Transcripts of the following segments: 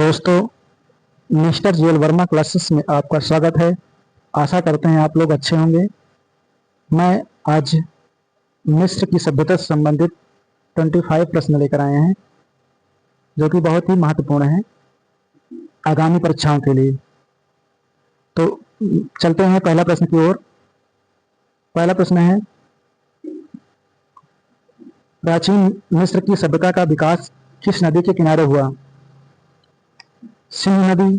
दोस्तों, mister GL Verma classes में आपका स्वागत है। आशा करते हैं आप लोग अच्छे होंगे। मैं आज मिस्र की सभ्यता से संबंधित 25 प्रश्न लेकर आए हैं जो कि बहुत ही महत्वपूर्ण है आगामी परीक्षाओं के लिए। तो चलते हैं पहला प्रश्न की ओर। पहला प्रश्न है, प्राचीन मिस्र की सभ्यता का विकास किस नदी के किनारे हुआ? सिंधु नदी,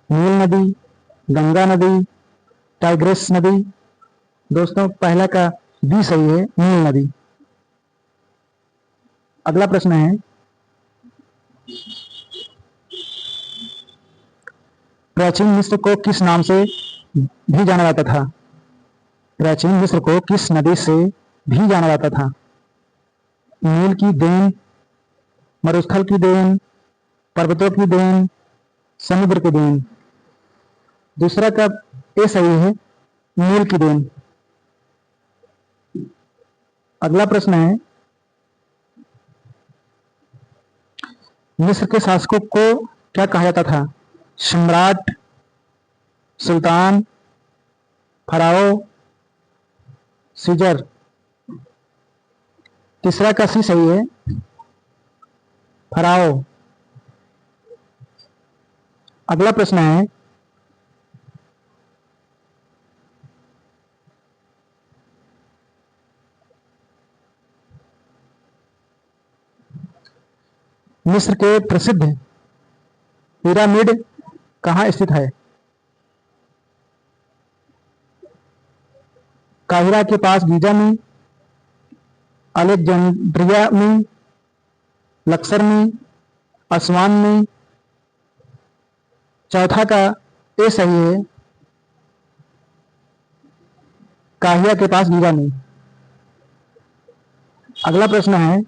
नील नदी, गंगा नदी, टाइग्रिस नदी। दोस्तों, पहला का बी सही है, नील नदी। अगला प्रश्न है, प्राचीन मिस्र को किस नाम से भी जाना जाता था? प्राचीन मिस्र को किस नदी से भी जाना जाता था? नील की देन, मरुस्थल की देन, पर्वतों की देन, समुद्र की देन। दूसरा का ए सही है, नील की देन। अगला प्रश्न है, मिस्र के शासकों को क्या कहा जाता था? सम्राट, सुल्तान, फराओ, सीजर। तीसरा का सी सही है, फराओ। अगला प्रश्न है, मिस्र के प्रसिद्ध पिरामिड कहाँ स्थित है? काहिरा के पास गीजा में, अलेक्जेंड्रिया में, लक्सर में, असवान में। चौथा का ए सही है, काहिरा के पास गीजा में। अगला प्रश्न है,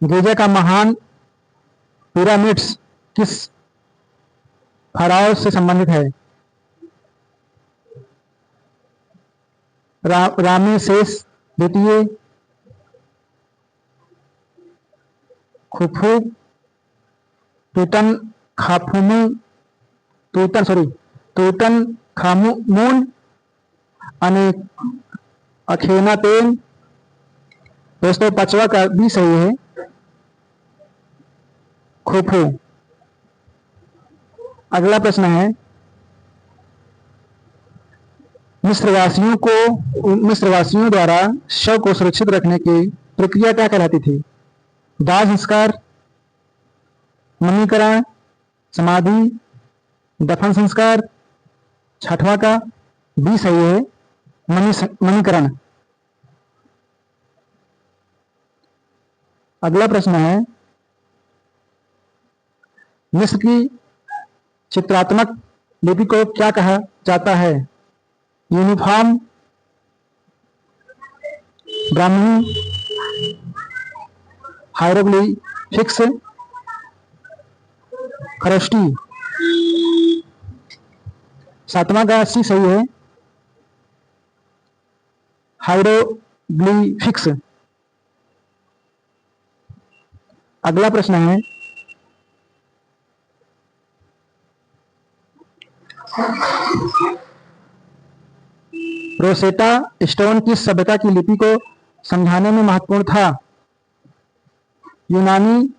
गीजा का महान पिरामिड्स किस फराओ से संबंधित है? रामेसेस द्वितीय, खुफू, टूटन खामुन, अखेनातेन। दोस्तों, पांचवा का भी सही है, खुफू। अगला प्रश्न है, मिस्रवासियों द्वारा शव को सुरक्षित रखने की प्रक्रिया क्या कहलाती थी? दाह संस्कार, मणिकरण, समाधि, दफन संस्कार। छठवां का बी सही है, मणिकरण। अगला प्रश्न है, मिस्र की चित्रात्मक लिपि को क्या कहा जाता है? यूनिफॉर्म, ब्राह्मणी, हायरोग्लिफिक्स, खरोष्टी। सातवां का सी सही है, हायरोग्लिफिक्स। अगला प्रश्न है, रोसेटा स्टोन किस सभ्यता की लिपि को समझाने में महत्वपूर्ण था? यूनानी,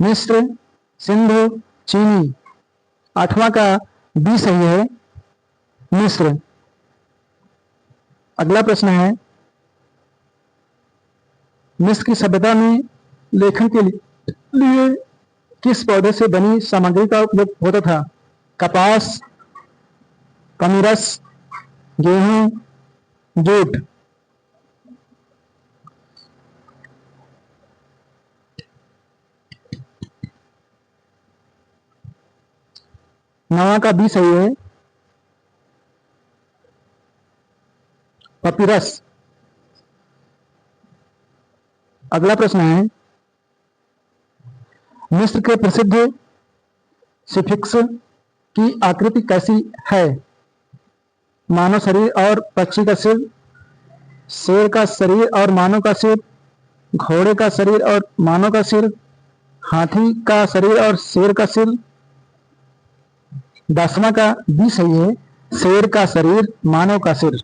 मिस्र, सिंधु, चीनी। आठवां का बी सही है, मिस्र। अगला प्रश्न है, मिस्र की सभ्यता में लेखन के लिए किस पौधे से बनी सामग्री का उपयोग होता था? कपास, पमीरस, गेहूं, जूट। नवा का बी सही है, पपीरस। अगला प्रश्न है, मिस्र के प्रसिद्ध स्फिंक्स की आकृति कैसी है? मानव शरीर और पक्षी का सिर, शेर का शरीर और मानव का सिर, घोड़े का शरीर और मानव का सिर, हाथी का शरीर और शेर का सिर। 10वां का भी सही है, शेर का शरीर मानव का सिर।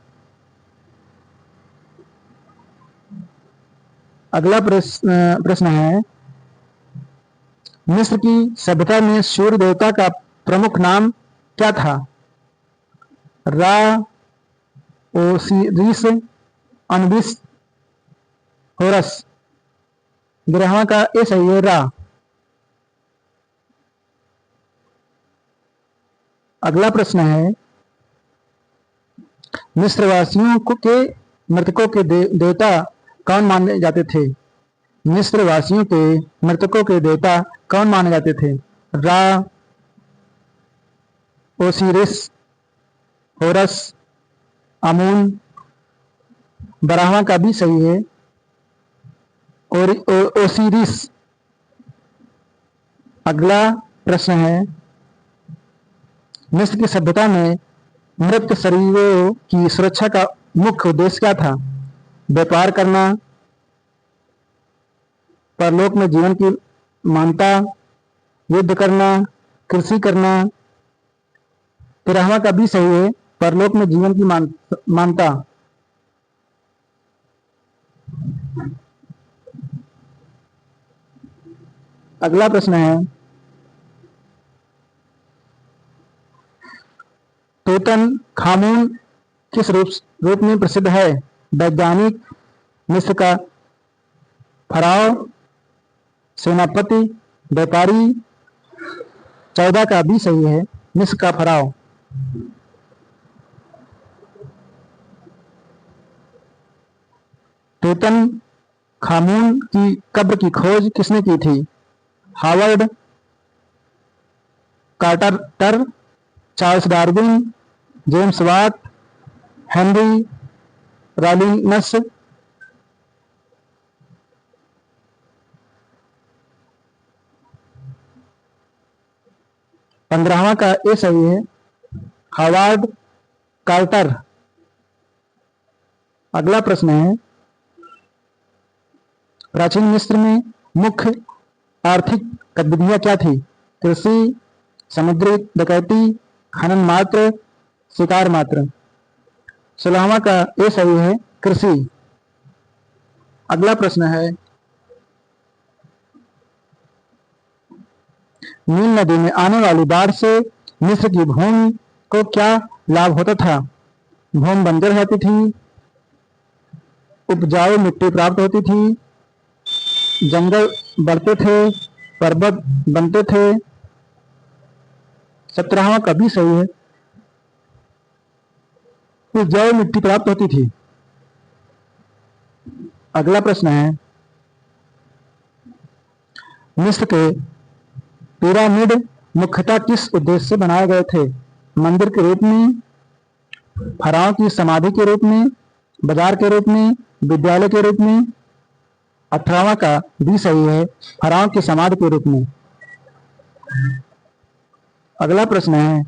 अगला प्रश्न है, मिस्र की सभ्यता में सूर्य देवता का प्रमुख नाम क्या था? रा, ओसिरिस, अनबिस, होरस। 11वां का ए सही है, रा। अगला प्रश्न है, मिस्रवासियों के मृतकों के देवता कौन माने जाते थे? मिस्रवासियों के मृतकों के देवता कौन माने जाते थे? रा, ओसिरिस, होरस, अमून। 12वां का भी सही है, ओसिरिस। अगला प्रश्न है, मिस्र की सभ्यता में मृत शरीरों की सुरक्षा का मुख्य उद्देश्य क्या था? व्यापार करना, परलोक में जीवन की मान्यता, युद्ध करना, कृषि करना। 13वां का भी सही है, परलोक में जीवन की मान्यता। अगला प्रश्न है, तूतनखामुन किस रूप में प्रसिद्ध है? वैज्ञानिक, मिस्र का फराव, सेनापति, व्यापारी। 14 का भी सही है, मिस्र का फराव। तूतनखामुन की कब्र की खोज किसने की थी? Howard Carter, Charles Darwin, James Watt, Henry Rollins. 15वां का ए सही है, हावर्ड कार्टर। अगला प्रश्न है, प्राचीन मिस्र में मुख्य आर्थिक गतिविधियां क्या थी? कृषि, समुद्री डकैती, खनन मात्र, शिकार मात्र। 16वां का ए सही है, कृषि। अगला प्रश्न है, नील नदी में आने वाली बाढ़ से मिस्र की भूमि को क्या लाभ होता था? भूमि बंजर होती थी, उपजाऊ मिट्टी प्राप्त होती थी, जंगल बढ़ते थे, पर्वत बनते थे। 17वां का भी सही है, उपजाऊ मिट्टी प्राप्त होती थी। अगला प्रश्न है, मिस्र के पिरामिड मुख्यतः किस उद्देश्य से बनाए गए थे? मंदिर के रूप में, फराओं की समाधि के रूप में, बाजार के रूप में, विद्यालय के रूप में। 18वां का भी सही है, फराओं की समाधि के रूप में। अगला प्रश्न है,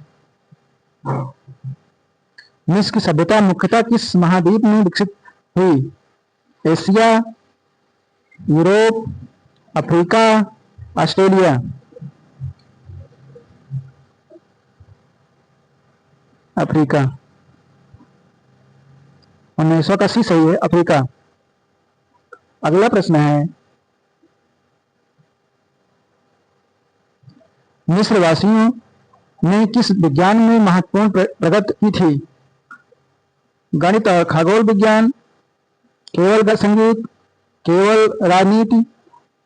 मिस्र की सभ्यता मुख्यतः किस महाद्वीप में विकसित हुई? Asia, Europe, Africa, Australia. Africa. 1900 का सी सही है, अफ्रीका। अगला प्रश्न है, मिस्र वासियों ने किस विज्ञान में महत्वपूर्ण प्रगति की थी? गणित और खगोल विज्ञान, केवल संगीत, केवल राजनीति,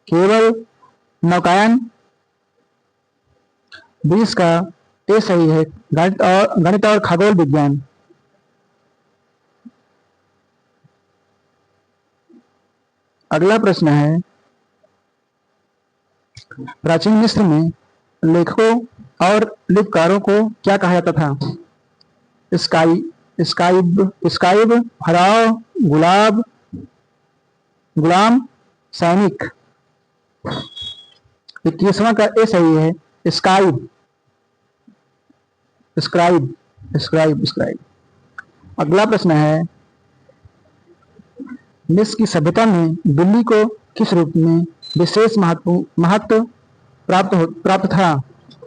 केवल नौकायन। 20 का ए सही है, गणित और खगोल विज्ञान। अगला प्रश्न है, प्राचीन मिस्र में लेखकों और लिपकारों को क्या कहा जाता था? स्क्राइब, फराव, गुलाम, सैनिक। 21वां का ए सही है, स्क्राइब। अगला प्रश्न है, मिस्र की सभ्यता में बिल्ली को किस रूप में विशेष महत्व प्राप्त था?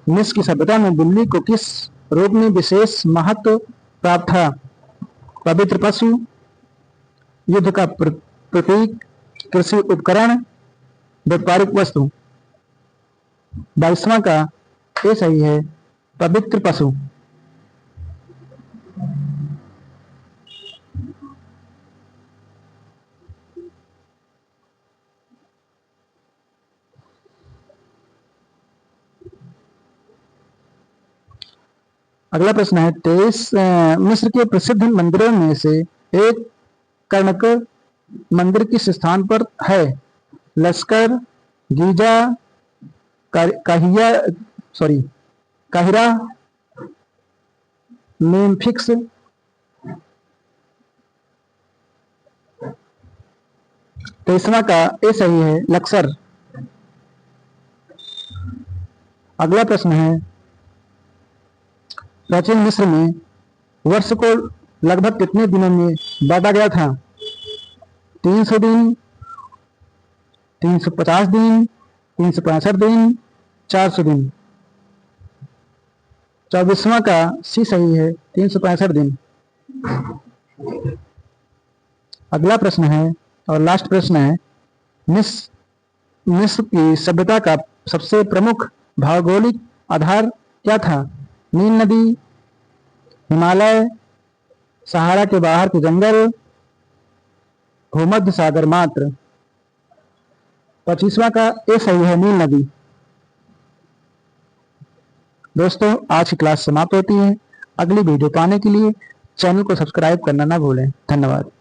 मिस्र की सभ्यता में बिल्ली को किस रूप में विशेष महत्व प्राप्त था? पवित्र पशु, युद्ध का प्रतीक, कृषि उपकरण, व्यापारिक वस्तु। 22वां का ये सही है, पवित्र पशु। अगला प्रश्न है 23 मिस्र के प्रसिद्ध मंदिरों में से एक कर्णक मंदिर किस स्थान पर है? लश्कर, गीजा, काहिरा, मेम्फिस। 23वां का ये सही है, लक्सर। अगला प्रश्न है प्राचीन मिस्र में वर्ष को लगभग कितने दिनों में बांटा गया था? 300 दिन, 350 दिन, 365 दिन, 400 दिन। 24वां का सी सही है, 365 दिन। अगला प्रश्न है और लास्ट प्रश्न है मिस्र की सभ्यता का सबसे प्रमुख भौगोलिक आधार क्या था? नील नदी, हिमालय, सहारा के बाहर के जंगल, भूमध्य सागर मात्र। 25वां का ये सही है, नील नदी। दोस्तों, आज की क्लास समाप्त होती है। अगली वीडियो पाने के लिए चैनल को सब्सक्राइब करना ना भूलें। धन्यवाद।